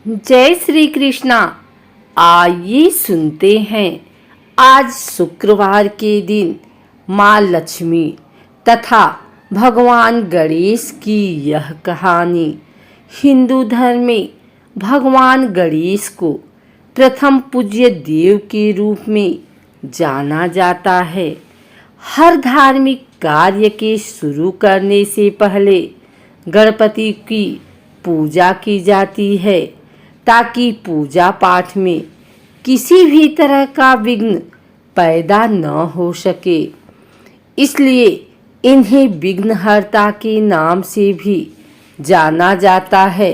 जय श्री कृष्णा। आइए सुनते हैं आज शुक्रवार के दिन माँ लक्ष्मी तथा भगवान गणेश की यह कहानी। हिंदू धर्म में भगवान गणेश को प्रथम पूज्य देव के रूप में जाना जाता है। हर धार्मिक कार्य के शुरू करने से पहले गणपति की पूजा की जाती है ताकि पूजा पाठ में किसी भी तरह का विघ्न पैदा न हो सके। इसलिए इन्हें विघ्नहर्ता के नाम से भी जाना जाता है।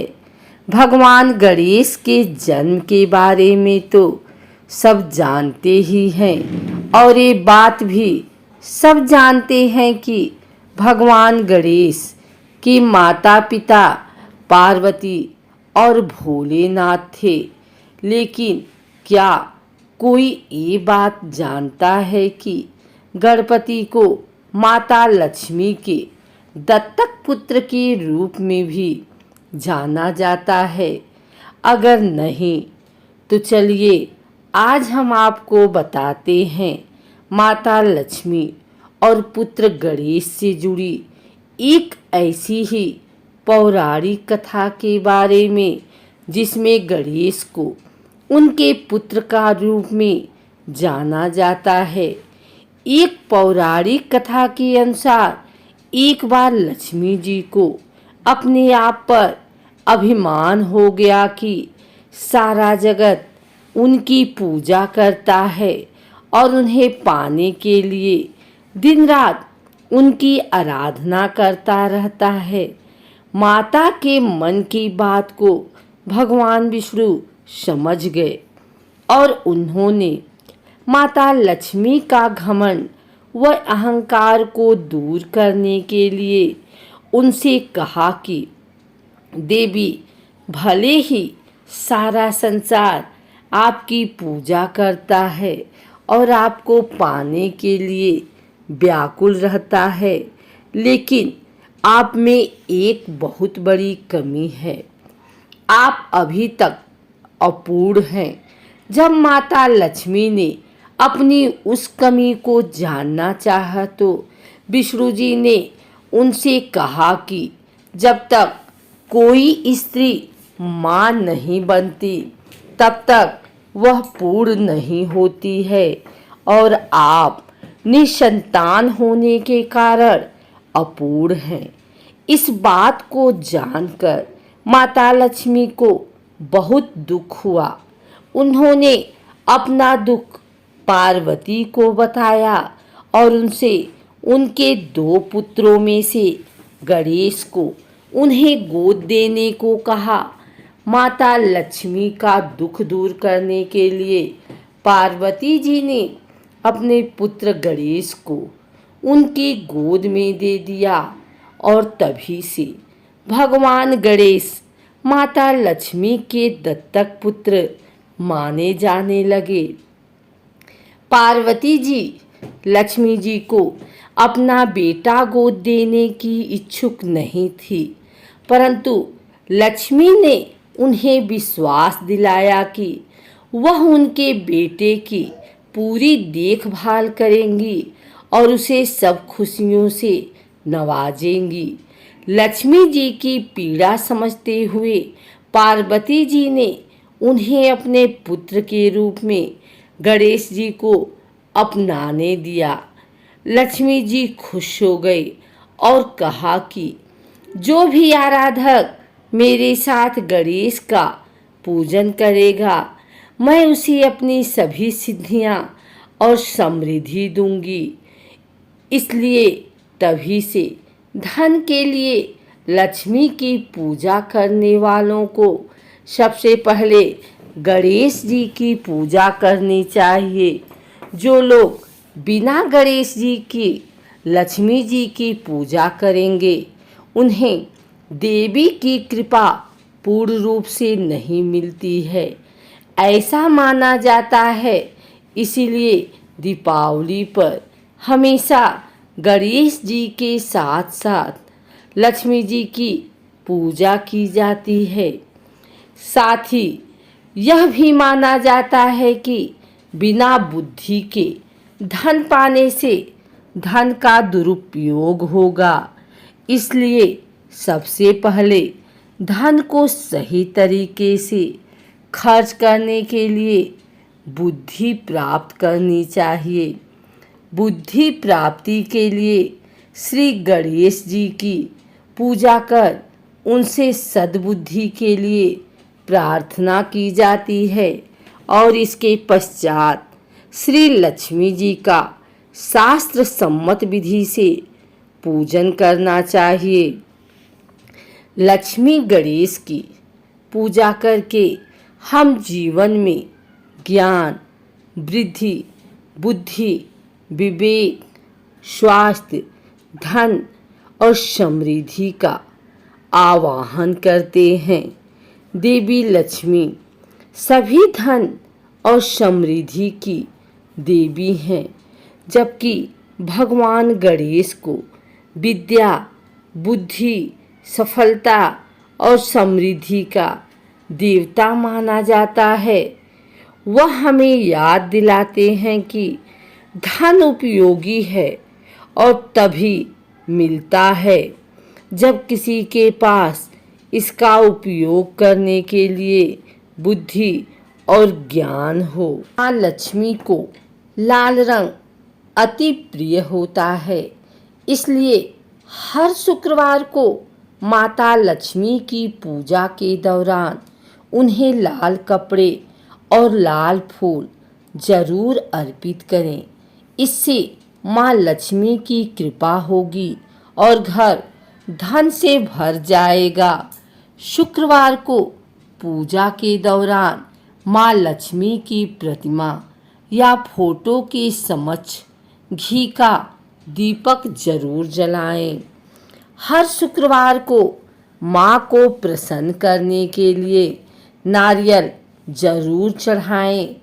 भगवान गणेश के जन्म के बारे में तो सब जानते ही हैं और ये बात भी सब जानते हैं कि भगवान गणेश की माता पिता पार्वती और भोलेनाथ थे। लेकिन क्या कोई ये बात जानता है कि गणपति को माता लक्ष्मी के दत्तक पुत्र के रूप में भी जाना जाता है? अगर नहीं तो चलिए आज हम आपको बताते हैं माता लक्ष्मी और पुत्र गणेश से जुड़ी एक ऐसी ही पौराणिक कथा के बारे में जिसमें गणेश को उनके पुत्र का रूप में जाना जाता है। एक पौराणिक कथा के अनुसार एक बार लक्ष्मी जी को अपने आप पर अभिमान हो गया कि सारा जगत उनकी पूजा करता है और उन्हें पाने के लिए दिन रात उनकी आराधना करता रहता है। माता के मन की बात को भगवान विष्णु समझ गए और उन्होंने माता लक्ष्मी का घमंड व अहंकार को दूर करने के लिए उनसे कहा कि देवी, भले ही सारा संसार आपकी पूजा करता है और आपको पाने के लिए व्याकुल रहता है, लेकिन आप में एक बहुत बड़ी कमी है। आप अभी तक अपूर्ण हैं। जब माता लक्ष्मी ने अपनी उस कमी को जानना चाहा तो विष्णु जी ने उनसे कहा कि जब तक कोई स्त्री मां नहीं बनती तब तक वह पूर्ण नहीं होती है और आप निसंतान होने के कारण अपूर्ण हैं। इस बात को जानकर माता लक्ष्मी को बहुत दुख हुआ। उन्होंने अपना दुख पार्वती को बताया और उनसे उनके 2 पुत्रों में से गणेश को उन्हें गोद देने को कहा। माता लक्ष्मी का दुख दूर करने के लिए पार्वती जी ने अपने पुत्र गणेश को उनकी गोद में दे दिया और तभी से भगवान गणेश माता लक्ष्मी के दत्तक पुत्र माने जाने लगे। पार्वती जी लक्ष्मी जी को अपना बेटा गोद देने की इच्छुक नहीं थी, परंतु लक्ष्मी ने उन्हें विश्वास दिलाया कि वह उनके बेटे की पूरी देखभाल करेंगी और उसे सब खुशियों से नवाजेंगी। लक्ष्मी जी की पीड़ा समझते हुए पार्वती जी ने उन्हें अपने पुत्र के रूप में गणेश जी को अपनाने दिया। लक्ष्मी जी खुश हो गई और कहा कि जो भी आराधक मेरे साथ गणेश का पूजन करेगा, मैं उसे अपनी सभी सिद्धियां और समृद्धि दूंगी। इसलिए तभी से धन के लिए लक्ष्मी की पूजा करने वालों को सबसे पहले गणेश जी की पूजा करनी चाहिए। जो लोग बिना गणेश जी की लक्ष्मी जी की पूजा करेंगे, उन्हें देवी की कृपा पूर्ण रूप से नहीं मिलती है, ऐसा माना जाता है। इसीलिए दीपावली पर हमेशा गणेश जी के साथ साथ लक्ष्मी जी की पूजा की जाती है। साथ ही यह भी माना जाता है कि बिना बुद्धि के धन पाने से धन का दुरुपयोग होगा। इसलिए सबसे पहले धन को सही तरीके से खर्च करने के लिए बुद्धि प्राप्त करनी चाहिए। बुद्धि प्राप्ति के लिए श्री गणेश जी की पूजा कर उनसे सद्बुद्धि के लिए प्रार्थना की जाती है और इसके पश्चात श्री लक्ष्मी जी का शास्त्र सम्मत विधि से पूजन करना चाहिए। लक्ष्मी गणेश की पूजा करके हम जीवन में ज्ञान, वृद्धि, बुद्धि, विवेक, स्वास्थ्य, धन और समृद्धि का आवाहन करते हैं। देवी लक्ष्मी सभी धन और समृद्धि की देवी हैं, जबकि भगवान गणेश को विद्या, बुद्धि, सफलता और समृद्धि का देवता माना जाता है। वह हमें याद दिलाते हैं कि धन उपयोगी है और तभी मिलता है जब किसी के पास इसका उपयोग करने के लिए बुद्धि और ज्ञान हो। माँ लक्ष्मी को लाल रंग अति प्रिय होता है, इसलिए हर शुक्रवार को माता लक्ष्मी की पूजा के दौरान उन्हें लाल कपड़े और लाल फूल जरूर अर्पित करें। इससे माँ लक्ष्मी की कृपा होगी और घर धन से भर जाएगा। शुक्रवार को पूजा के दौरान माँ लक्ष्मी की प्रतिमा या फोटो के समक्ष घी का दीपक जरूर जलाएं। हर शुक्रवार को माँ को प्रसन्न करने के लिए नारियल जरूर चढ़ाएं।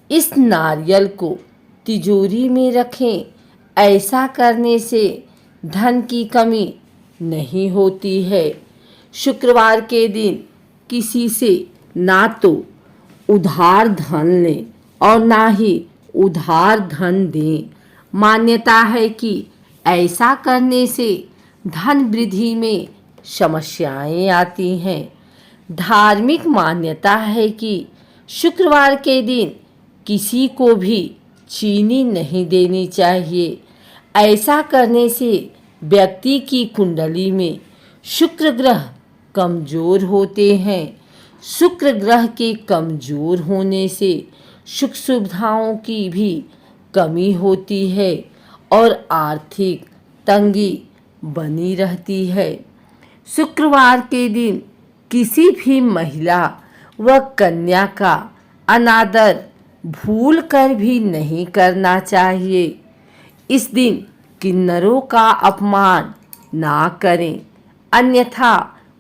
इस नारियल को तिजोरी में रखें। ऐसा करने से धन की कमी नहीं होती है। शुक्रवार के दिन किसी से ना तो उधार धन लें और ना ही उधार धन दें। मान्यता है कि ऐसा करने से धन वृद्धि में समस्याएं आती हैं। धार्मिक मान्यता है कि शुक्रवार के दिन किसी को भी चीनी नहीं देनी चाहिए। ऐसा करने से व्यक्ति की कुंडली में शुक्र ग्रह कमजोर होते हैं। शुक्र ग्रह के कमजोर होने से सुख सुविधाओं की भी कमी होती है और आर्थिक तंगी बनी रहती है। शुक्रवार के दिन किसी भी महिला व कन्या का अनादर भूल कर भी नहीं करना चाहिए। इस दिन किन्नरों का अपमान ना करें, अन्यथा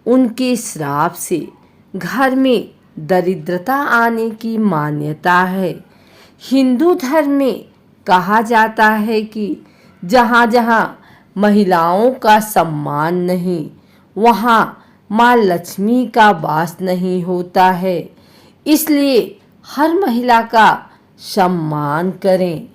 उनके श्राप से घर में दरिद्रता आने की मान्यता है। हिंदू धर्म में कहा जाता है कि जहाँ जहाँ महिलाओं का सम्मान नहीं, वहाँ माँ लक्ष्मी का वास नहीं होता है। इसलिए हर महिला का सम्मान करें।